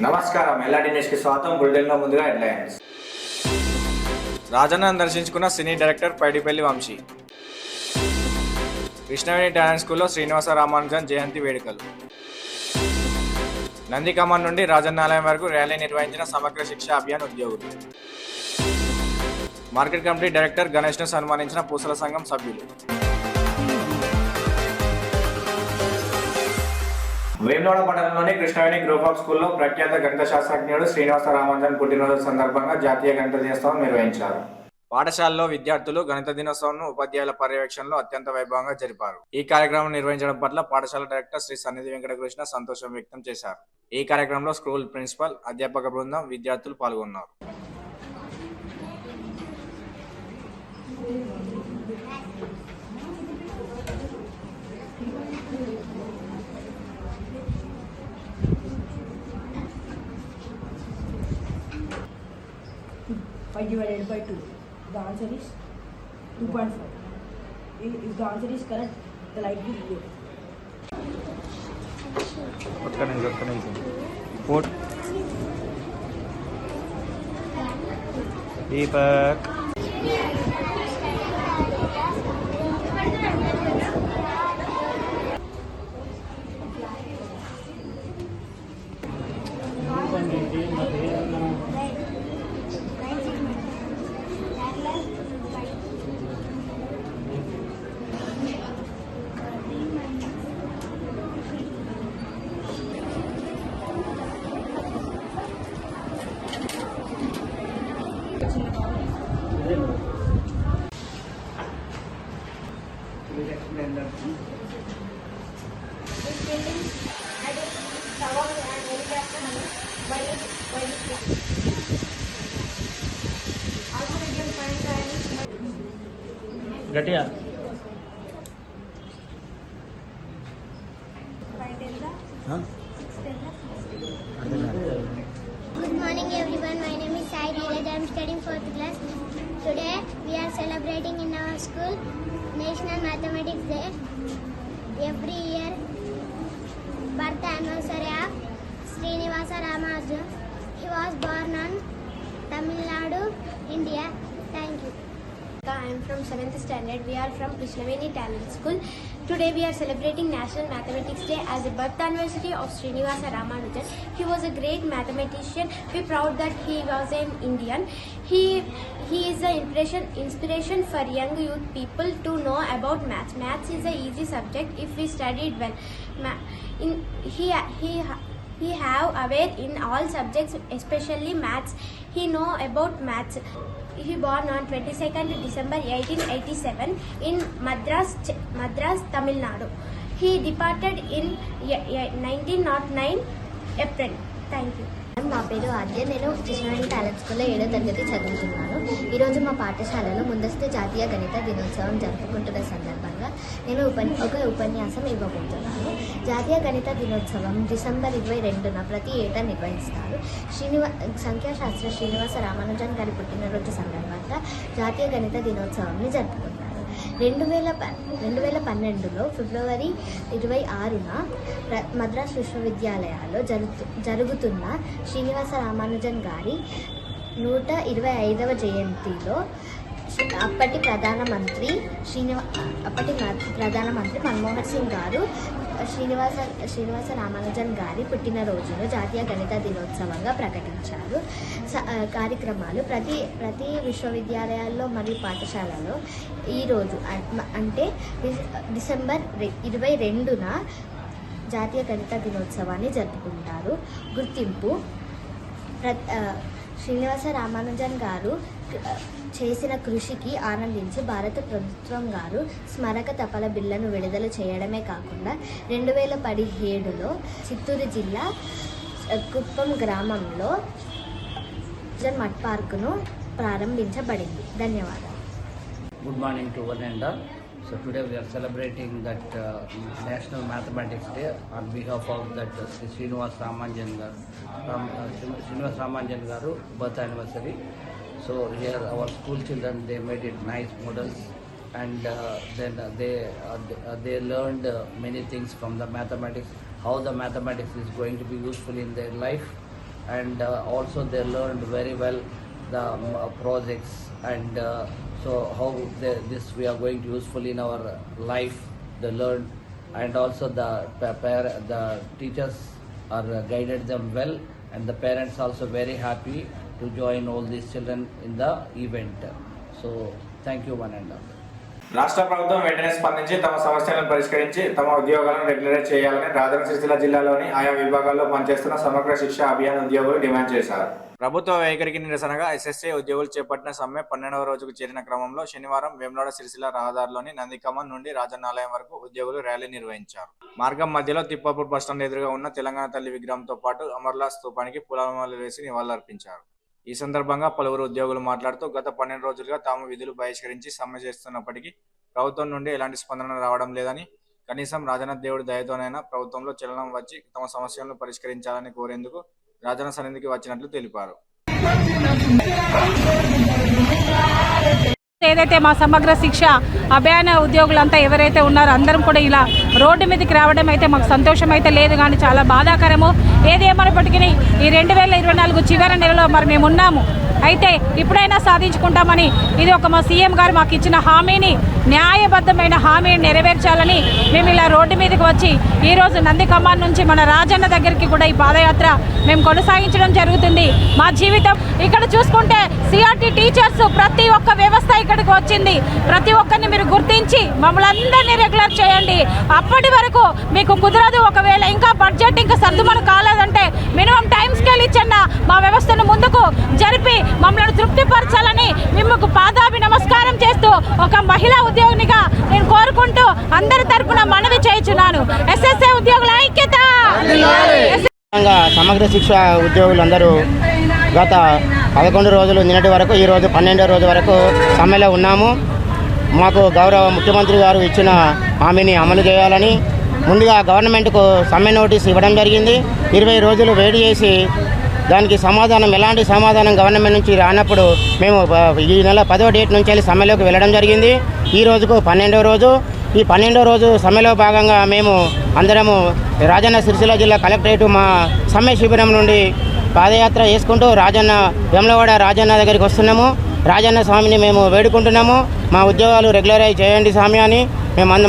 నమస్కారం, ఎల్ఆర్డి న్యూస్కి స్వాగతం. బులెటిన్లో ముందుగా హెడ్లైన్స్. రాజన్నను దర్శించుకున్న cine director Paidipally Vamshi. Krishnaveni talent స్కూల్లో శ్రీనివాస రామానుజన్ జయంతి వేడుకలు. నందికమన్ నుండి రాజన్నాలయం వరకు ర్యాలీ నిర్వహించిన సమగ్ర శిక్ష అభియాన్ ఉద్యోగులు. మార్కెట్ కమిటీ డైరెక్టర్ గణేష్ను సన్మానించిన పూసల సంఘం సభ్యులు. వేములవాడ పట్టణంలోని కృష్ణవేణి గ్రూప్ ఆఫ్ స్కూల్లో ప్రఖ్యాత గణిత శాస్త్రజ్ఞుడు శ్రీనివాస రామానుజన్ పుట్టినరోజు సందర్భంగా జాతీయ గణిత దినోత్సవం నిర్వహించారు. పాఠశాలలో విద్యార్థులు గణిత దినోత్సవం ఉపాధ్యాయుల పర్యవేక్షణలో అత్యంత వైభవంగా జరిపారు. ఈ కార్యక్రమం నిర్వహించడం పట్ల పాఠశాల డైరెక్టర్ శ్రీ సన్నిధి వెంకటకృష్ణ సంతోషం వ్యక్తం చేశారు. ఈ కార్యక్రమంలో స్కూల్ ప్రిన్సిపల్, అధ్యాపక బృందం, విద్యార్థులు పాల్గొన్నారు. Pi divided by 2. The answer is 2.5. If the answer is correct, the light will go. Deepak. గట్టిగా Good morning everyone, my name is Sai Dheeraj. I am studying 4th class. Today we are celebrating in our school National Mathematics Day. Every year birth anniversary of Srinivasa Ramanujan. He was born on Tamil Nadu, India. Thank you. I am from 7th standard. We are from Krishnaveni Talent School. Today we are celebrating National Mathematics Day as the birth anniversary of Srinivasa Ramanujan. He was a great mathematician. We are proud that he was an Indian. He is an inspiration for young youth people to know about maths. Maths is an easy subject if we study it well. He have aware in all subjects, especially maths. He know about maths. He born on 22nd December 1887 in Madras, Tamil Nadu. He departed in 1909 April. Thank you. నా పేరు ఆద్య. నేను Krishnaveni talent స్కూల్లో 7వ తరగతి చదువుతున్నాను. ఈరోజు మా పాఠశాలలో ముందస్తు జాతీయ గణిత దినోత్సవం జరుపుకుంటున్న సందర్భంగా నేను ఒక ఉపన్యాసం ఇవ్వబోతున్నాను. జాతీయ గణిత దినోత్సవం డిసెంబర్ 22న ప్రతి ఏటా నిర్వహిస్తారు. సంఖ్యాశాస్త్ర శ్రీనివాస రామానుజన్ గారి పుట్టినరోజు సందర్భంగా జాతీయ గణిత దినోత్సవాన్ని జరుపుకుంటారు. 2012లో ఫిబ్రవరి 26న మద్రాస్ విశ్వవిద్యాలయాల్లో జరుగుతున్న శ్రీనివాస రామానుజన్ గారి 125వ జయంతిలో అప్పటి ప్రధానమంత్రి మన్మోహన్ సింగ్ గారు శ్రీనివాస రామానుజన్ గారి పుట్టినరోజును జాతీయ గణిత దినోత్సవంగా ప్రకటించారు. కార్యక్రమాలు ప్రతి విశ్వవిద్యాలయాల్లో మరియు పాఠశాలలో ఈరోజు అంటే డిసెంబర్ 22న జాతీయ గణిత దినోత్సవాన్ని జరుపుకుంటారు. గుర్తింపు: శ్రీనివాస రామానుజన్ గారు చేసిన కృషికి ఆనందించి భారత ప్రభుత్వం గారు స్మారక తపాల బిళ్లను విడుదల చేయడమే కాకుండా 2017లో చిత్తూరు జిల్లా కుప్పం గ్రామంలో మడ్ పార్కును ప్రారంభించబడింది. ధన్యవాదాలు. Good morning to one and all. So today we are celebrating that National Mathematics Day on behalf of that Srinivas Ramanjan Garu birth anniversary. So here our school children, they made it nice models, and then they learned many things from the mathematics, how the mathematics is going to be useful in their life. and also they learned very well the projects, and so how this we are going to useful in our life. They learned, and also the teachers are guided them well, and the parents also very happy to join all these children in the event. So thank you one and all. రాష్ట్ర ప్రభుత్వం వెంటనే స్పందించి తమ సమస్యలను పరిష్కరించి తమ ఉద్యోగాలను regularise చేయాలని రాజన్న సిరిసిల్ల జిల్లాలోని ఆయా విభాగాల్లో పనిచేస్తున్న సమగ్ర శిక్ష అభియాన్ ఉద్యోగులు డిమాండ్ చేశారు. ప్రభుత్వ వైఖరికి నిరసనగా ఎస్ఎస్ఏ ఉద్యోగులు చేపట్టిన సమ్మె 12వ రోజుకు చేరిన క్రమంలో శనివారం వేములవాడ సిరిసిల్ల రహదారిలోని నందికమన్ నుండి రాజన్నాలయం వరకు ఉద్యోగులు ర్యాలీ నిర్వహించారు. మార్గం మధ్యలో తిప్పాపూర్ బస్టాండ్ ఎదురుగా ఉన్న తెలంగాణ తల్లి విగ్రహంతో పాటు అమర్లా స్తూపానికి పూలమాలలు వేసి నివాళులర్పించారు. ఈ సందర్భంగా పలువురు ఉద్యోగులు మాట్లాడుతూ గత 12 రోజులుగా తాము విధులు బహిష్కరించి సమ్మె చేస్తున్నప్పటికీ ప్రభుత్వం నుండి ఎలాంటి స్పందన రావడం లేదని, కనీసం రాజన్న దేవుడి దయతోనైనా ప్రభుత్వంలో చలనం వచ్చి తమ సమస్యలను పరిష్కరించాలని కోరేందుకు రాజన్న సన్నిధికి వచ్చినట్లు తెలిపారు. ఏదైతే మా సమగ్ర శిక్ష అభియాన ఉద్యోగులంతా ఎవరైతే ఉన్నారో అందరం కూడా ఇలా రోడ్డు మీదకి రావడం అయితే మాకు సంతోషం అయితే లేదు, కానీ చాలా బాధాకరము. ఏది ఏమైనప్పటికీ ఈ 2024 చివరి నెలలో మరి మేము ఉన్నాము. అయితే ఇప్పుడైనా సాధించుకుంటామని ఇది ఒక మా సీఎం గారు మాకు ఇచ్చిన హామీని, న్యాయబద్ధమైన హామీని నెరవేర్చాలని మేము ఇలా రోడ్డు మీదకి వచ్చి ఈరోజు నందికమాన్ నుంచి మన రాజన్న దగ్గరికి కూడా ఈ పాదయాత్ర మేము కొనసాగించడం జరుగుతుంది. మా జీవితం ఇక్కడ చూసుకుంటే సిఆర్టీ టీచర్స్ ప్రతి ఒక్క వ్యవస్థ ఇక్కడికి వచ్చింది. ప్రతి ఒక్కరిని మీరు గుర్తించి మమ్మల్ని అందరినీ రెగ్యులర్ చేయండి. అప్పటి వరకు మీకు కుదరదు, ఒకవేళ ఇంకా బడ్జెట్ ఇంకా సర్దుమని కాలేదంటే మినిమం టైం స్కేల్ ఇచ్చన్న మా వ్యవస్థను ముందుకు జరిపి మమ్మల్ని తృప్తిపరచాలని మిమ్మకు పాదాభి నమస్కారం చేస్తూ ఒక మహిళా ఉద్యోగినిగా నేను కోరుకుంటూ అందరి తరపున మనవి చేయించున్నాను. ఎస్ఎస్ఏ ఉద్యోగుల ఐక్యత. సమగ్ర శిక్ష ఉద్యోగులందరూ గత 11 రోజులు నిన్నటి వరకు ఈరోజు 12వ రోజు వరకు సమ్మెలో ఉన్నాము. మాకు గౌరవ ముఖ్యమంత్రి గారు ఇచ్చిన హామీని అమలు చేయాలని ముందుగా గవర్నమెంట్కు సమ్మె నోటీస్ ఇవ్వడం జరిగింది. 20 రోజులు వేడి చేసి దానికి సమాధానం, ఎలాంటి సమాధానం గవర్నమెంట్ నుంచి రానప్పుడు మేము ఈ నెల 10వ డేట్ నుంచి వెళ్ళి సమ్మెలోకి వెళ్ళడం జరిగింది. ఈ రోజుకు 12వ రోజు. ఈ 12వ రోజు సమ్మెలో భాగంగా మేము అందరము రాజన్న సిరిసిల్ల జిల్లా కలెక్టరేట్ మా సమ్మె శిబిరం నుండి పాదయాత్ర చేసుకుంటూ వేములవాడ రాజన్న దగ్గరికి వస్తున్నాము. రాజన్న స్వామిని మేము వేడుకుంటున్నాము. మా ఉద్యోగాలు రెగ్యులరైజ్ చేయండి స్వామి అని.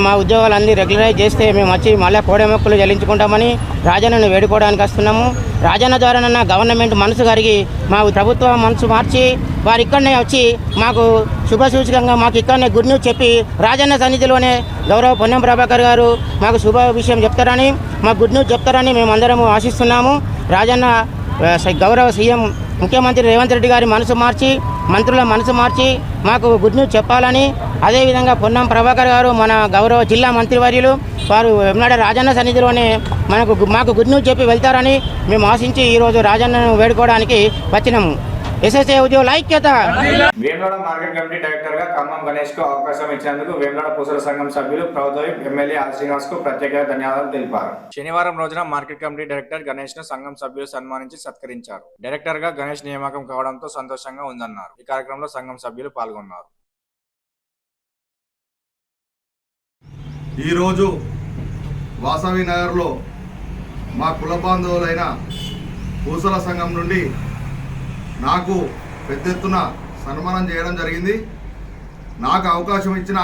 మా ఉద్యోగాలు అన్నీ రెగ్యులరైజ్ చేస్తే మేము వచ్చి మళ్ళీ కోడెమొక్కులు చెల్లించుకుంటామని రాజన్నను వేడుకోవడానికి వస్తున్నాము. రాజన్న ద్వారానన్న గవర్నమెంట్ మనసు కరిగి మా ప్రభుత్వం మనసు మార్చి వారు ఇక్కడనే వచ్చి మాకు శుభసూచకంగా మాకు ఇక్కడనే గుడ్ న్యూస్ చెప్పి రాజన్న సన్నిధిలోనే గౌరవ పొన్నం ప్రభాకర్ గారు మాకు శుభ విషయం చెప్తారని, మాకు గుడ్ న్యూస్ చెప్తారని మేము అందరము ఆశిస్తున్నాము. రాజన్న గౌరవ సీఎం ముఖ్యమంత్రి రేవంత్ రెడ్డి గారి మనసు మార్చి, మంత్రుల మనసు మార్చి మాకు గుడ్ న్యూస్ చెప్పాలని, అదేవిధంగా పొన్నం ప్రభాకర్ గారు మన గౌరవ జిల్లా మంత్రివర్యులు వారు వేములవాడ రాజన్న సన్నిధిలోనే మాకు గుడ్ న్యూస్ చెప్పి వెళ్తారని మేము ఆశించి ఈరోజు రాజన్నను వేడుకోవడానికి వచ్చినాము. ఎస్ఎస్ఏ ఉద్యోగుల ఐక్యత. వేములవాడ మార్కెట్ కమిటీ డైరెక్టర్ గా ఖమ్మం గణేష్ కు అవకాశం ఇచ్చినందుకు వేములవాడ పూసల సంఘం సభ్యులు ప్రభుత్వ ఎమ్మెల్యే ఆర్ శ్రీనివాస్ కు ప్రత్యేక ధన్యవాదాలు తెలిపారు. శనివారం రోజున మార్కెట్ కమిటీ డైరెక్టర్ గణేష్ ను సంఘం సభ్యులు సన్మానించి సత్కరించారు. డైరెక్టర్ గా గణేష్ నియామకం కావడంతో సంతోషంగా ఉందన్నారు. ఈ కార్యక్రమంలో సంఘం సభ్యులు పాల్గొన్నారు. ఈరోజు వాసవి నగర్లో మా కుల బాంధవులైన పూసల సంఘం నుండి నాకు పెద్ద ఎత్తున సన్మానం చేయడం జరిగింది. నాకు అవకాశం ఇచ్చిన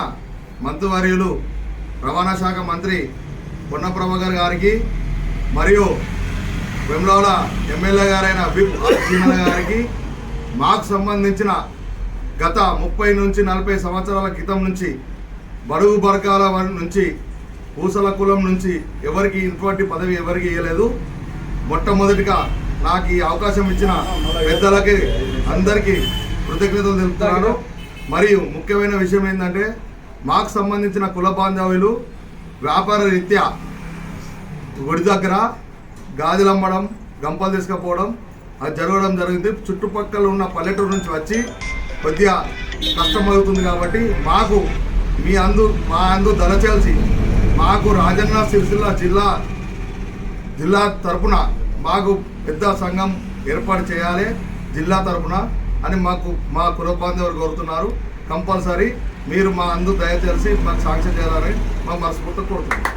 మంత్రివర్యులు రవాణా శాఖ మంత్రి పొన్నం ప్రభాకర్ గారికి మరియు వేములవాడ ఎమ్మెల్యే గారైన విప్ శ్రీమల గారికి మాకు సంబంధించిన గత 30 నుంచి 40 సంవత్సరాల క్రితం నుంచి బడుగు బరకాల నుంచి పూసల కులం నుంచి ఎవరికి ఇటువంటి పదవి ఎవరికి ఇవ్వలేదు. మొట్టమొదటిగా నాకు ఈ అవకాశం ఇచ్చిన పెద్దలకి అందరికీ కృతజ్ఞతలు తెలుపుతున్నాను. మరియు ముఖ్యమైన విషయం ఏంటంటే మాకు సంబంధించిన కుల బాంధవ్యులు వ్యాపార రీత్యా గుడి దగ్గర గాజులు అమ్మడం, గంపలు తీసుకుపోవడం అది జరగడం జరిగింది. చుట్టుపక్కల ఉన్న పల్లెటూరు నుంచి వచ్చి కొద్దిగా కష్టమవుతుంది కాబట్టి మాకు మా అందు దళచేల్చి మాకు రాజన్న సిరిసిల్ల జిల్లా తరపున మాకు పెద్ద సంఘం ఏర్పాటు చేయాలి జిల్లా తరపున అని మా కుల బాంధవులు కోరుతున్నారు. కంపల్సరీ మీరు మా అందు దయచేసి మాకు సాంక్షన్ చేయాలని మా మనస్ఫూర్తిగా కోరుతున్నాం.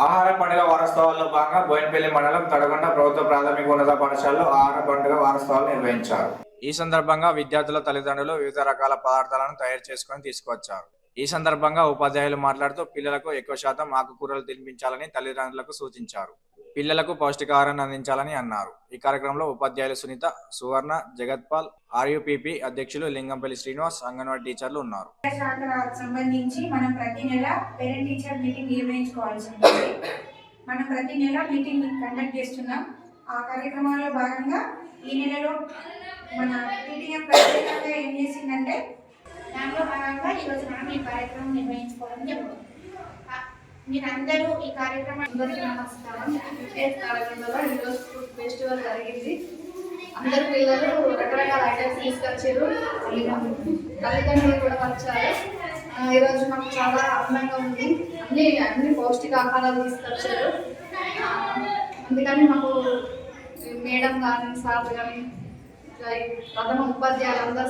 ఆహార పండుగ వారోత్సవాల్లో భాగంగా బోయినపల్లి మండలం తడగొండ ప్రభుత్వ ప్రాథమిక ఉన్నత పాఠశాలలో ఆహార పండుగ వారోత్సవాలు నిర్వహించారు. ఈ సందర్భంగా విద్యార్థుల తల్లిదండ్రులు వివిధ రకాల పదార్థాలను తయారు చేసుకుని తీసుకువచ్చారు. ఈ సందర్భంగా ఉపాధ్యాయులు మాట్లాడుతూ పిల్లలకు ఎక్కువ శాతం ఆకుకూరలు తినిపించాలని తల్లిదండ్రులకు సూచించారు. పిల్లలకు పౌష్టికాహారాన్ని అందించాలని అన్నారు. ఈ కార్యక్రమంలో ఉపాధ్యాయులు సునీత, సువర్ణ, జగత్పాల్, RUPP అధ్యక్షులు లింగంపల్లి శ్రీనివాస్, అంగన్వాడీ టీచర్లు ఉన్నారు. సంబంధించి మనం ప్రతి నెల పేరెంట్ టీచర్ మీటింగ్ నిర్వహించుకోవాల్సి ఉంటుంది. మనం ప్రతి నెల మీటింగ్ కండక్ట్ చేస్తున్నాం. ఆ కార్యక్రమంలో భాగంగా ఈ నెలలో మన టీటీఎం ప్రత్యేకంగా ఏం చేసిందంటే దానిలో భాగంగా ఈరోజు మనం ఈ కార్యక్రమం నిర్వహించుకోవడం జరుగుతుంది. మీరందరూ ఈ కార్యక్రమానికి నమస్కారం. తడగొండలో ఈరోజు ఫుడ్ ఫెస్టివల్ జరిగింది. అందరూ పిల్లలు రకరకాల ఐటమ్స్ తీసుకొచ్చారు, తల్లిదండ్రులు కూడా వచ్చారు. ఈరోజు మాకు చాలా ఆనందంగా ఉంది. అన్ని పౌష్టికాహారాలు తీసుకొచ్చారు. అందుకని మాకు మేడం కానీ సార్ కానీ ప్రథమ ఉపాధ్యాయులు అందరూ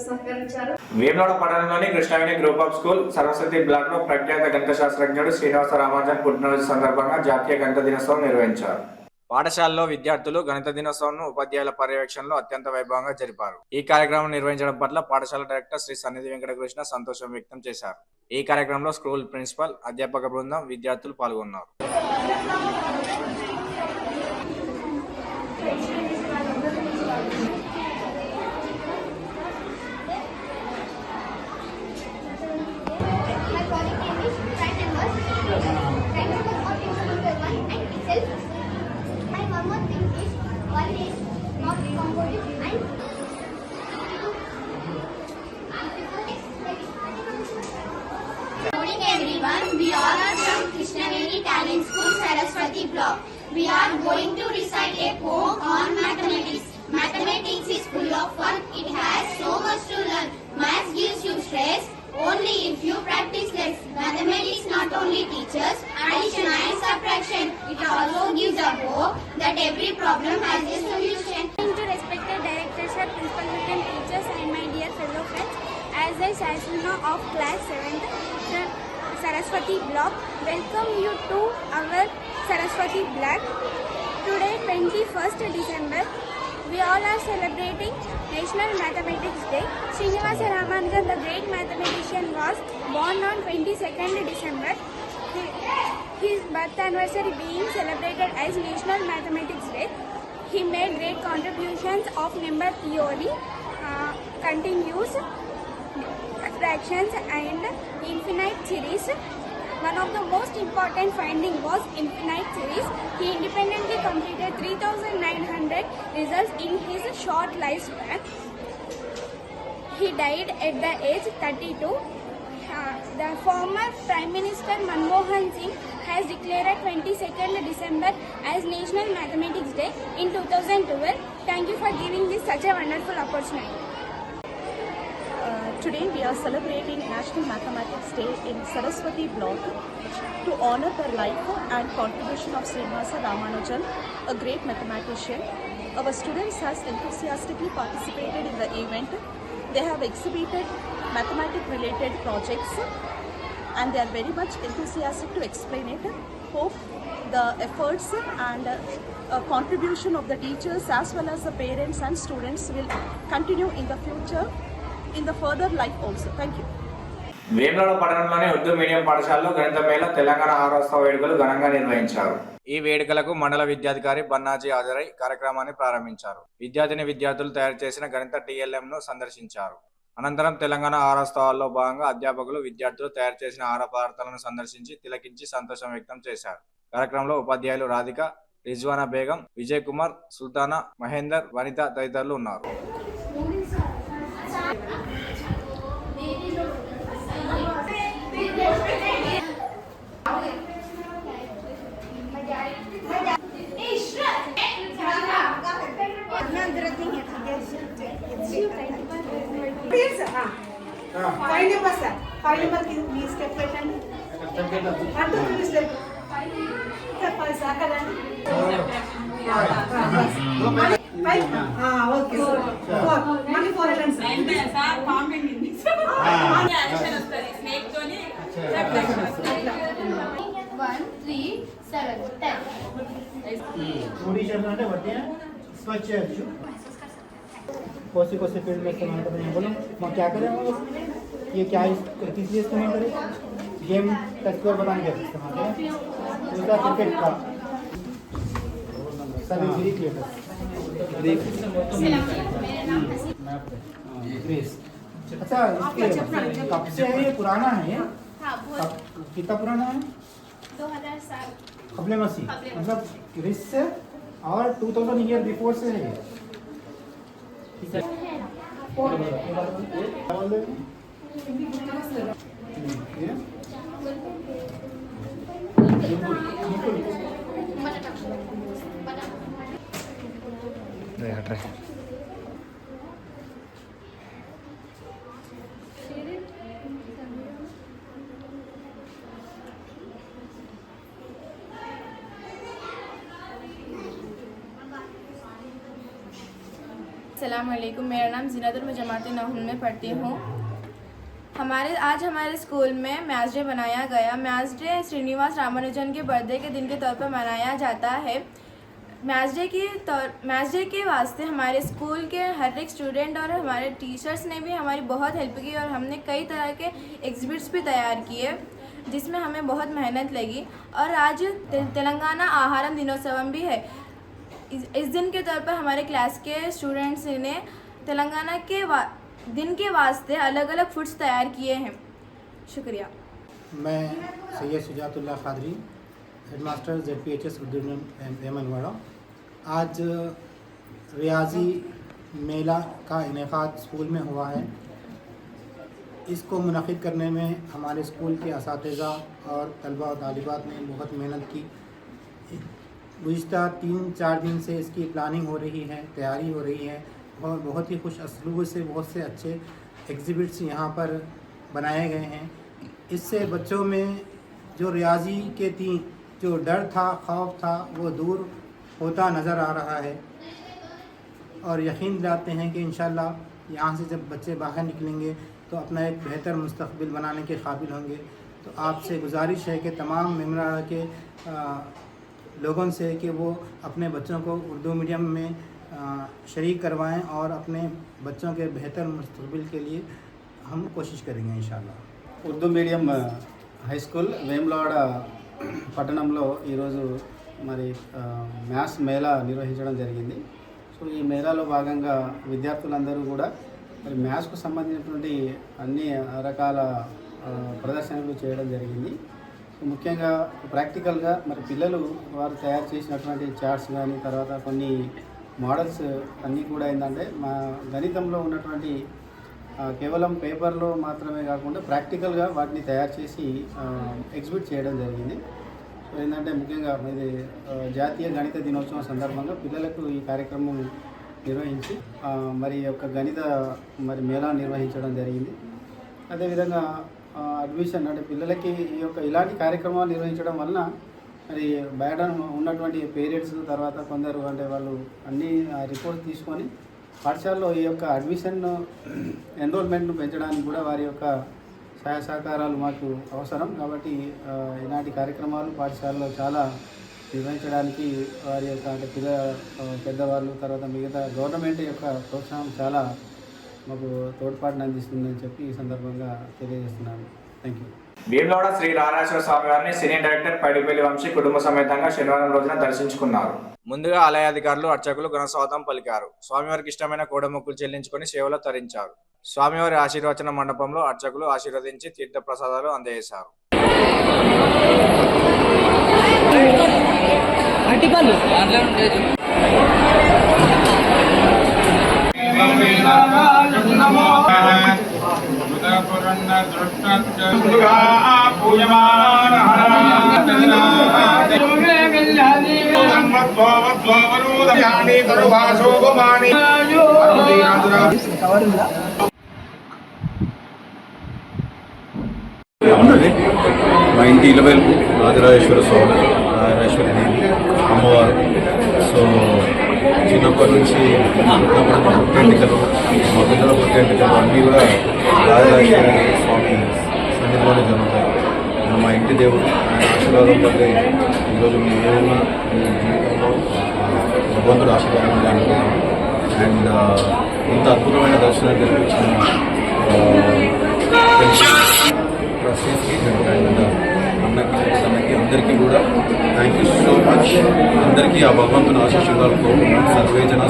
సహకరించారు. వేములవాడ పట్టణంలోని Krishnaveni group of school Saraswati block లో ప్రఖ్యాత గణిత శాస్త్రజ్ఞుడు శ్రీనివాస రామానుజన్ పుట్టినరోజు సందర్భంగా జాతీయ గణిత దినోత్సవం నిర్వహించారు. పాఠశాలలో విద్యార్థులు గణిత దినోత్సవం ఉపాధ్యాయుల పర్యవేక్షణలో అత్యంత వైభవంగా జరిపారు. ఈ కార్యక్రమం నిర్వహించడం పట్ల పాఠశాల డైరెక్టర్ శ్రీ సన్నిధి వెంకటకృష్ణ సంతోషం వ్యక్తం చేశారు. ఈ కార్యక్రమంలో స్కూల్ ప్రిన్సిపల్, అధ్యాపక బృందం, విద్యార్థులు పాల్గొన్నారు. We all are from Krishnaveni Talent School, Saraswati Block. We are going to recite a poem on mathematics. Mathematics is full of fun. It has so much to learn. Maths gives you stress only if you practice less. Mathematics not only teaches addition and subtraction. It also gives a hope that every problem has a solution. To respected directors, principal, teachers, and my dear fellow friends, as a Shashina of class 7th. Saraswati Block, welcome you to our Saraswati Block. Today 21st December, we all are celebrating National Mathematics Day. Srinivasa Ramanujan, the great mathematician, was born on 22nd December. His birth anniversary being celebrated as National Mathematics Day. He made great contributions of number theory, continuous fractions and infinite series. One of the most important finding was infinite series. He independently completed 3,900 results in his short lifespan. He died at the age 32. The former Prime Minister Manmohan Singh has declared 22nd December as National Mathematics Day in 2012. Thank you for giving this such a wonderful opportunity. Today we are celebrating National Mathematics Day in Saraswati Block to honor the life and contribution of Srinivasa Ramanujan, a great mathematician. Our students have enthusiastically participated in the event. They have exhibited mathematics related projects and they are very much enthusiastic to explain it. Hope the efforts and contribution of the teachers as well as the parents and students will continue in the future. In the further life also. Thank you. Vemulawada పట్టణంలోని Urdu medium పాఠశాలలో గణిత మేళ తెలంగాణ ఆరోత్సవ వేడుకలు ఘనంగా నిర్వహించారు. ఈ వేడుకలకు మండల విద్యాధికారి బన్నాజీ హాజరై కార్యక్రమాన్ని ప్రారంభించారు. విద్యార్థులు తయారు చేసిన గణిత TLM ను సందర్శించారు. అనంతరం తెలంగాణ ఆరోత్సవాల్లో భాగంగా అధ్యాపకులు విద్యార్థులు తయారు చేసిన ఆహార పదార్థాలను సందర్శించి తిలకించి సంతోషం వ్యక్తం చేశారు. కార్యక్రమంలో ఉపాధ్యాయులు రాధిక, రిజ్వానా బేగం, విజయ్ కుమార్, సుల్తానా, మహేందర్, వనిత తదితరులు ఉన్నారు. 1, 3, 7, 10. थोड़ी शब्द అంటే వట్టి स्वच्छ చేయొచ్చు कौन से फील्ड में इस्तेमाल कर रहे हैं बोलो मैं क्या कर रहा हूँ ये क्या किस लिए इस्तेमाल करें गेम का स्कोर बताने के इस्तेमाल करें दूसरा क्रिकेट का सभी ग्रीक लेटर्स अच्छा इसके कब से है ये पुराना है ये कितना पुराना है 2000 साल कबले मसीह मतलब ग्रीस से और 2000 ईयर बिफोर से है ठीक है अस्सलामुअलैकुम, मेरा नाम ज़ीनत मैं जमात नहुन में पढ़ती हूँ। आज हमारे स्कूल में मैथ्स डे बनाया गया। मैथ्स डे श्रीनिवास रामानुजन के बर्थडे के दिन के तौर पर मनाया जाता है। मैथ्स डे के वास्ते हमारे स्कूल के हर एक स्टूडेंट और हमारे टीचर्स ने भी हमारी बहुत हेल्प की और हमने कई तरह के एग्जिबिट्स भी तैयार किए जिसमें हमें बहुत मेहनत लगी। और आज तेलंगाना आहारम दिनोत्सवम भी है। इस दिन के तौर पर हमारे क्लास के स्टूडेंट्स ने तेलंगाना के दिन के वास्ते अलग अलग फूड्स तैयार किए हैं। शुक्रिया। मैं सैयद सुजातुल्लाह खादरी, हेडमास्टर ZPHS उर्दू एमनवाड़ा। आज रियाजी मेला का इनेकाद स्कूल में हुआ है। इसको मुनक़िद करने में हमारे स्कूल के असातिज़ा और तलबा और तालिबात ने बहुत मेहनत की। गुज़िश्ता 3-4 दिन से इसकी प्लानिंग हो रही है, तैयारी हो रही है और बहुत ही खुश असलूब से बहुत से अच्छे एग्ज़िबिट्स यहाँ पर बनाए गए हैं। इससे बच्चों में जो रियाजी के जो डर था, खौफ था, वो दूर होता नज़र आ रहा है और यकीन दिलाते हैं कि इंशाल्लाह यहाँ से जब बच्चे बाहर निकलेंगे तो अपना एक बेहतर मुस्तक़बिल बनाने के काबिल होंगे। तो आपसे गुजारिश है कि तमाम मेमरा के लोगों से कि वो अपने बच्चों को उर्दू मीडियम में शरीक करवाएं और अपने बच्चों के बेहतर मुस्तक़बिल के लिए हम कोशिश करेंगे इंशाल्लाह। Urdu medium high school Vemulawada పట్టణంలో ఈరోజు మరి మ్యాథ్స్ మేళా నిర్వహించడం జరిగింది. సో ఈ మేళాలో భాగంగా విద్యార్థులందరూ కూడా మరి మ్యాథ్స్కు సంబంధించినటువంటి అన్ని రకాల ప్రదర్శనలు చేయడం జరిగింది. ముఖ్యంగా ప్రాక్టికల్గా మరి పిల్లలు వారు తయారు చేసినటువంటి చార్ట్స్ కానీ తర్వాత కొన్ని మోడల్స్ అన్నీ కూడా ఏంటంటే మా గణితంలో ఉన్నటువంటి కేవలం పేపర్లో మాత్రమే కాకుండా ప్రాక్టికల్గా వాటిని తయారు చేసి ఎగ్జిబిట్ చేయడం జరిగింది. సో ఏంటంటే ముఖ్యంగా ఇది జాతీయ గణిత దినోత్సవం సందర్భంగా పిల్లలకు ఈ కార్యక్రమం నిర్వహించి మరి యొక్క గణిత మరి మేళా నిర్వహించడం జరిగింది. అదేవిధంగా అడ్మిషన్ అంటే పిల్లలకి ఈ యొక్క ఇలాంటి కార్యక్రమాలు నిర్వహించడం వలన మరి బయట ఉన్నటువంటి పేరెంట్స్ తర్వాత కొందరు అంటే వాళ్ళు అన్ని రిపోర్ట్స్ తీసుకొని పాఠశాలలో ఈ యొక్క అడ్మిషన్ ఎన్రోల్మెంట్ను పెంచడానికి కూడా వారి యొక్క సహాయ సహకారాలు మాకు అవసరం. కాబట్టి ఇలాంటి కార్యక్రమాలు పాఠశాలలో చాలా నిర్వహించడానికి వారి యొక్క అంటే పెద్దవాళ్ళు తర్వాత మిగతా గవర్నమెంట్ యొక్క ప్రోత్సాహం చాలా మాకు తోడ్పాటును అందిస్తుందని చెప్పి ఈ సందర్భంగా తెలియజేస్తున్నాను. Thank you. భీమలవాడ శ్రీ రారాజేశ్వర స్వామి వారిని సినీ డైరెక్టర్ పైడిపల్లి వంశీ కుటుంబ సమేతంగా శనివారం రోజున దర్శించుకున్నారు. ముందుగా ఆలయాధికారులు అర్చకులు ఘనస్వాగతం పలికారు. స్వామివారికి ఇష్టమైన కోడమొక్కులు చెల్లించుకొని సేవలో తరించారు. స్వామివారి ఆశీర్వచన మండపంలో అర్చకులు ఆశీర్వదించి తీర్థ ప్రసాదాలు అందజేశారు. మా ఇంటి ఇలవేల్పు రాజరాజేశ్వర స్వామి, రాజరాజేశ్వరి దేవి అమ్మవారు. సో చిన్నప్పటి నుంచి పుట్టెంటికలు మా పిల్లల పుట్టెంటికలు అన్నీ కూడా రాజరాజేశ్వరి స్వామి సన్నిధిలోనే జరుగుతాయి. మా ఇంటి దేవుడు ఆయన ఆశీర్వాదం వల్ల ఈరోజు మేము ఏమన్నా ఈ జీవితంలో భగవంతుడు ఆశీర్వాదం ఉండాలి అనుకున్నాం. అండ్ ఇంత అద్భుతమైన దర్శనం కల్పించిన ట్రస్టీస్కి అండ్ అన్నకి అందరికీ కూడా థ్యాంక్ యూ సో మచ్. అందరికీ ఆ భగవంతుని ఆశీస్సులతో సర్వేజన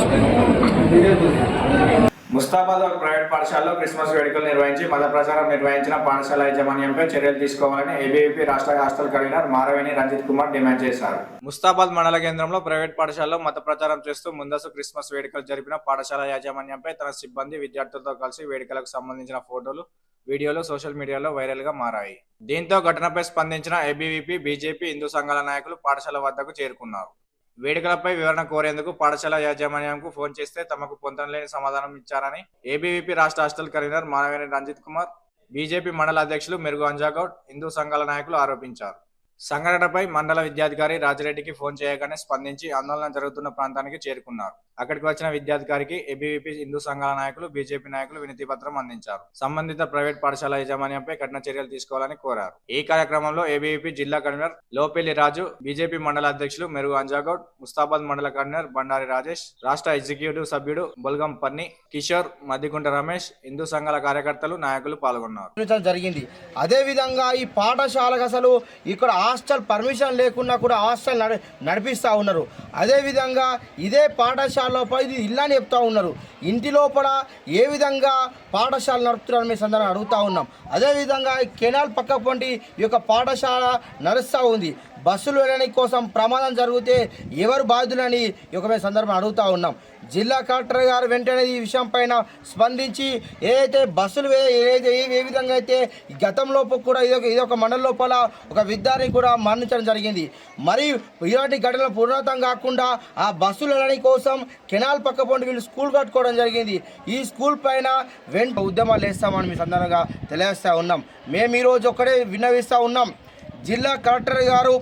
ముస్తాబాద్ ఒక ప్రైవేట్ పాఠశాలలో క్రిస్మస్ వేడుకలు నిర్వహించి మత ప్రచారం నిర్వహించిన పాఠశాల యాజమాన్యంపై చర్యలు తీసుకోవాలని ఏబీవీపీ రాష్ట్ర hostel convener Maraveni Ranjith Kumar demand చేశారు. ముస్తాబాద్ మండల కేంద్రంలో ప్రైవేట్ పాఠశాలలో మత ప్రచారం చేస్తూ ముందస్తు క్రిస్మస్ వేడుకలు జరిపిన పాఠశాల యాజమాన్యంపై తన సిబ్బంది విద్యార్థులతో కలిసి వేడుకలకు సంబంధించిన ఫోటోలు వీడియోలు సోషల్ మీడియాలో వైరల్ గా మారాయి. దీంతో ఘటనపై స్పందించిన ఏబీవీపీ, బీజేపీ, హిందూ సంఘాల నాయకులు పాఠశాల వద్దకు చేరుకున్నారు. వేడుకలపై వివరణ కోరేందుకు పాఠశాల యాజమాన్యంకు ఫోన్ చేస్తే తమకు పొందలేని సమాధానం ఇచ్చారని ఏబీవీపీ రాష్ట్ర hostel convener Manaveni Ranjith Kumar, BJP మండల అధ్యక్షులు మెరుగు అంజాగౌడ్, హిందూ సంఘాల నాయకులు ఆరోపించారు. సంఘటనపై మండల విద్యాధికారి రాజిరెడ్డికి ఫోన్ చేయగానే స్పందించి ఆందోళన జరుగుతున్న ప్రాంతానికి చేరుకున్నారు. అక్కడికి వచ్చిన విద్యాధికారికి ఏబీవీపీ, హిందూ సంఘాల నాయకులు, బీజేపీ నాయకులు వినతి పత్రం అందించారు. సంబంధిత ప్రైవేట్ పాఠశాల యాజమాన్యంపై కఠిన చర్యలు తీసుకోవాలని కోరారు. ఈ కార్యక్రమంలో ఏబీవీపీ జిల్లా కన్వీనర్ లోపెల్లి రాజు, బీజేపీ మండల అధ్యక్షులు మెరుగు అంజాగౌడ్, ముస్తాబాద్ మండల కన్వీనర్ బండారి రాజేష్, రాష్ట్ర ఎగ్జిక్యూటివ్ సభ్యుడు బొల్గం పన్ని కిషోర్, మద్దిగుంట రమేష్, హిందూ సంఘాల కార్యకర్తలు, నాయకులు పాల్గొన్నారు. జరిగింది. అదే విధంగా ఈ పాఠశాలకు అసలు ఇక్కడ హాస్టల్ పర్మిషన్ లేకున్నా కూడా హాస్టల్ నడిపిస్తూ ఉన్నారు. అదేవిధంగా ఇదే పాఠశాలలో ఇది ఇల్లని చెప్తా ఉన్నారు. ఇంటి లోపల ఏ విధంగా పాఠశాల నడుపుతున్నారని మేము సందర్భంగా అడుగుతూ ఉన్నాం. అదేవిధంగా కెనాల్ పక్క పొంటి ఈ యొక్క పాఠశాల నడుస్తూ ఉంది. బస్సులు వెళ్ళడానికి కోసం ప్రమాదం జరిగితే ఎవరు బాధ్యులని ఈ యొక్క మేము సందర్భం అడుగుతూ ఉన్నాం. జిల్లా కలెక్టర్ గారు వెంటనే ఈ విషయం పైన స్పందించి ఏదైతే బస్సులు ఏ విధంగా అయితే గతంలో కూడా ఇదొక మండలం లోపల ఒక విద్యార్థిని కూడా మరణించడం జరిగింది. మరి ఇలాంటి ఘటనలు పునరావృతం కాకుండా ఆ బస్సులు వెళ్ళడానికి కోసం కెనాల్ పక్క పొంటి వీళ్ళు స్కూల్ కట్టుకోవడం జరిగింది. ఈ స్కూల్ పైన ఉద్యమాలు వేస్తామని మీ సందర్భంగా తెలియజేస్తూ ఉన్నాం. మేము ఈరోజు ఒక్కడే విన్నవిస్తూ ఉన్నాం. జిల్లా కలెక్టర్ గారు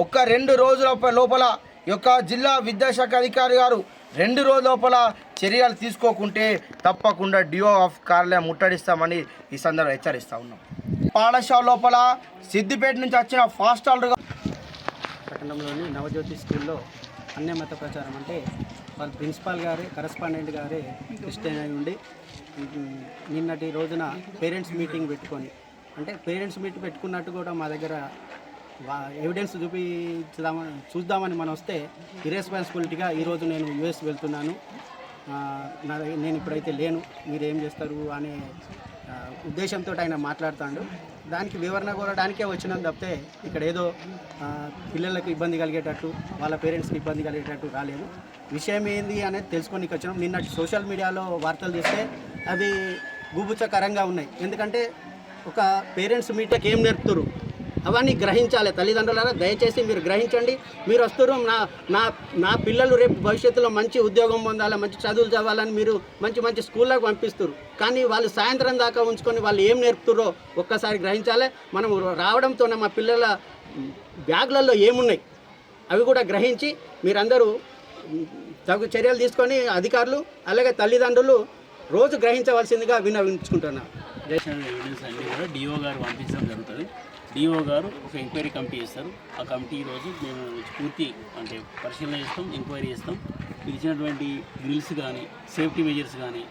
ఒక 2 రోజుల లోపల ఈ యొక్క జిల్లా విద్యాశాఖ అధికారి గారు 2 రోజుల లోపల చర్యలు తీసుకోకుంటే తప్పకుండా డిఓ ఆఫ్ కార్యాలయం ముట్టడిస్తామని ఈ సందర్భంగా హెచ్చరిస్తూ ఉన్నాం. పాఠశాల లోపల సిద్దిపేట నుంచి వచ్చిన ఫాస్ట్ ఆర్డర్ పట్టణంలోని నవజ్యోతి స్కూల్లో అన్యమత ప్రచారం అంటే వాళ్ళ ప్రిన్సిపాల్ గారే కరస్పాండెంట్ గారే క్రిస్టియన్ అయి ఉండి నిన్నటి రోజున పేరెంట్స్ మీటింగ్ పెట్టుకొని అంటే పేరెంట్స్ మీట్ పెట్టుకున్నట్టు కూడా మా దగ్గర ఎవిడెన్స్ చూద్దామని మనం వస్తే ఇర్రెస్పాన్సిబిలిటీగా ఈరోజు నేను యుఎస్ వెళ్తున్నాను, నేను ఇప్పుడైతే లేను, మీరు ఏం చేస్తారు అనే ఉద్దేశంతో ఆయన మాట్లాడుతాడు. దానికి వివరణ కోరడానికే వచ్చినాం తప్పితే ఇక్కడ ఏదో పిల్లలకు ఇబ్బంది కలిగేటట్టు వాళ్ళ పేరెంట్స్కి ఇబ్బంది కలిగేటట్టు రాలేదు. విషయం ఏంది అనేది తెలుసుకొని వచ్చినాం. నిన్న సోషల్ మీడియాలో వార్తలు చూస్తే అవి గుబుచ్చకరంగా ఉన్నాయి. ఎందుకంటే ఒక పేరెంట్స్ మీట్కి ఏం నేర్పుతారు అవన్నీ గ్రహించాలి. తల్లిదండ్రులారా దయచేసి మీరు గ్రహించండి. మీరు వస్తారు నా పిల్లలు రేపు భవిష్యత్తులో మంచి ఉద్యోగం పొందాలి, మంచి చదువులు చదవాలని మీరు మంచి స్కూళ్ళకు పంపిస్తారు. కానీ వాళ్ళు సాయంత్రం దాకా ఉంచుకొని వాళ్ళు ఏం నేర్పుతారో ఒక్కసారి గ్రహించాలి. మనం రావడంతోనే మా పిల్లల బ్యాగ్లలో ఏమున్నాయి అవి కూడా గ్రహించి మీరందరూ తగు చర్యలు తీసుకొని అధికారులు అలాగే తల్లిదండ్రులు రోజు గ్రహించవలసిందిగా విన్నవించుకుంటున్నాను. ఎవిడెన్స్ అన్నీ కూడా డిఓ గారు పంపించడం జరుగుతుంది. డిఓ గారు ఒక ఎంక్వైరీ కమిటీ ఇస్తారు. ఆ కమిటీ ఈరోజు మేము పూర్తి అంటే పరిశీలన చేస్తాం, ఎంక్వైరీ చేస్తాం. ఇచ్చినటువంటి గ్రిల్స్ కానీ సేఫ్టీ మెజర్స్ కానీ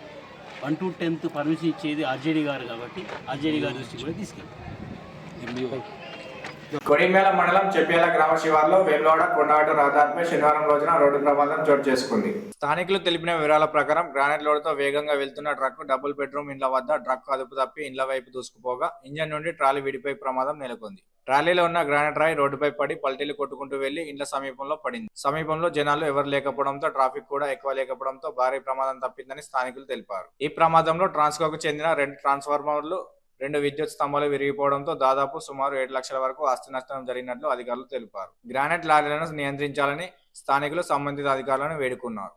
1 to 10th పర్మిషన్ ఇచ్చేది ఆర్జేడీ గారు కాబట్టి ఆర్జేడీ గారి దృష్టికి కూడా తీసుకెళ్తాం. కొడిమేల మండలం చెప్పేల గ్రామ శివార్లో వేములవాడ కొండగట్టు రహదారిపై శనివారం రోజున రోడ్డు ప్రమాదం చోటు చేసుకుంది. స్థానికులు తెలిపిన వివరాల ప్రకారం గ్రానైట్ లోడ్తో వేగంగా వెళ్తున్న ట్రక్ డబుల్ బెడ్రూమ్ ఇండ్ల వద్ద ట్రక్ అదుపు తప్పి ఇండ్ల వైపు దూసుకుపోగా ఇంజన్ నుండి ట్రాలీ విడిపోయి ప్రమాదం నెలకొంది. ట్రాలీలో ఉన్న గ్రానైట్ రాయి రోడ్డుపై పడి పల్టీలు కొట్టుకుంటూ వెళ్లి ఇండ్ల సమీపంలో పడింది. సమీపంలో జనాలు ఎవరు లేకపోవడంతో ట్రాఫిక్ కూడా ఎక్కువ లేకపోవడంతో భారీ ప్రమాదం తప్పిందని స్థానికులు తెలిపారు. ఈ ప్రమాదంలో ట్రాన్స్కోకు చెందిన 2 ట్రాన్స్ఫార్మర్లు 2 విద్యుత్ స్తంభాలు విరిగిపోవడంతో దాదాపు సుమారు 7 లక్షల వరకు ఆస్తి నష్టం జరిగినట్లు అధికారులు తెలిపారు. గ్రానైట్ లారీలను నియంత్రించాలని స్థానికులు సంబంధిత అధికారులను వేడుకున్నారు.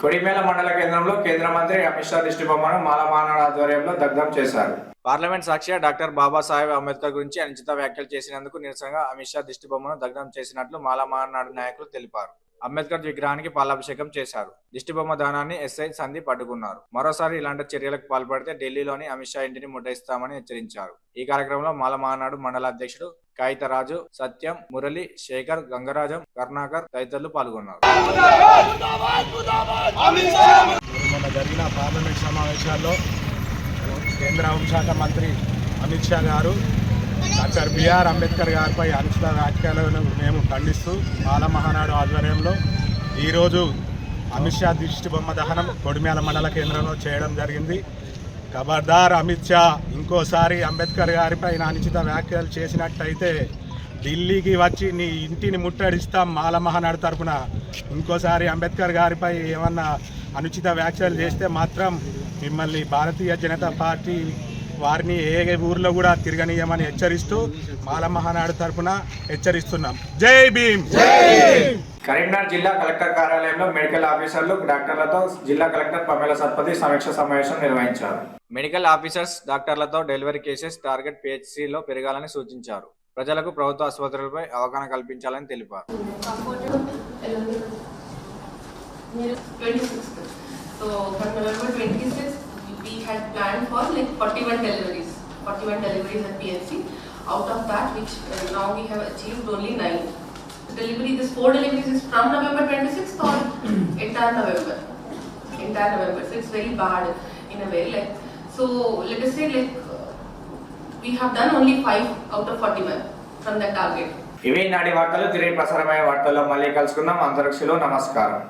కొడిమేల మండల కేంద్రంలో కేంద్ర మంత్రి అమిత్ షా దిష్టిబొమ్మను మాలమానాడు ఆధ్వర్యంలో దగ్ధం చేశారు. పార్లమెంట్ సాక్షిగా డాక్టర్ బాబాసాహెబ్ అంబేద్కర్ గురించి అనుచిత వ్యాఖ్యలు చేసినందుకు నిరసనగా అమిత్ షా దిష్టిబొమ్మను దగ్ధం చేసినట్లు మాలమానాడు నాయకులు తెలిపారు. అంబేద్కర్ విగ్రహానికి పాలాభిషేకం చేశారు. దిష్టిబొమ్మ దానాన్ని ఎస్ఐ సందీప్ అడ్డుకున్నారు. మరోసారి ఇలాంటి చర్యలకు పాల్పడితే ఢిల్లీలోని అమిత్ షా ఇంటిని ముట్టయిస్తామని హెచ్చరించారు. ఈ కార్యక్రమంలో మాలమానాడు మండల అధ్యక్షుడు కాయితరాజు, సత్యం, మురళి, శేఖర్, గంగరాజం, కరుణాకర్ తదితరులు పాల్గొన్నారు. మొన్న జరిగిన పార్లమెంట్ సమావేశాల్లో కేంద్ర హోంశాఖ మంత్రి అమిత్ షా గారు డాక్టర్ బిఆర్ అంబేద్కర్ గారిపై అనుచిత వ్యాఖ్యలను మేము ఖండిస్తూ మాలమహానాడు ఆధ్వర్యంలో ఈరోజు అమిత్ షా దిష్టిబొమ్మ దహనం కొడిమేల మండల కేంద్రంలో చేయడం జరిగింది. ఖబర్దార్ అమిత్ షా, ఇంకోసారి అంబేద్కర్ గారిపై అనుచిత వ్యాఖ్యలు చేసినట్టయితే ఢిల్లీకి వచ్చి నీ ఇంటిని ముట్టడిస్తాం మాలమహానాడు తరపున. ఇంకోసారి అంబేద్కర్ గారిపై ఏమన్నా అనుచిత వ్యాఖ్యలు చేస్తే మాత్రం మిమ్మల్ని భారతీయ జనతా పార్టీ వారిని ఏ ఊర్లో కూడా తిరగనీయమని హెచ్చరిస్తూ మాలమహానాడు తరపున హెచ్చరిస్తున్నాం. జై భీమ్. కరీంనగర్ జిల్లా కలెక్టర్ కార్యాలయంలో మెడికల్ ఆఫీసర్లు, డాక్టర్లతో జిల్లా కలెక్టర్ పమేల సత్పతి సమీక్ష సమావేశం నిర్వహించారు. మెడికల్ ఆఫీసర్స్, డాక్టర్లతో డెలివరీ కేసెస్ టార్గెట్ పిహెచ్సిలో పెరగాలని సూచించారు. ప్రజలకు ప్రభుత్వ ఆసుపత్రులపై అవగాహన కల్పించాలని తెలిపారు. So for November 26th, we had planned for like 41 deliveries at PHC. Out of that, which now we have achieved only 9. This 4 deliveries is from November 26th or entire November. So it's very bad in a way. Like, so let us say like we have done only 5 out of 41 from that target. ఇవి నాటి వార్తలు. తిరిగి ప్రసారమయ్యే వార్తల్లో మళ్ళీ కలుసుకుందాం. అంతరిక్షలో నమస్కారం.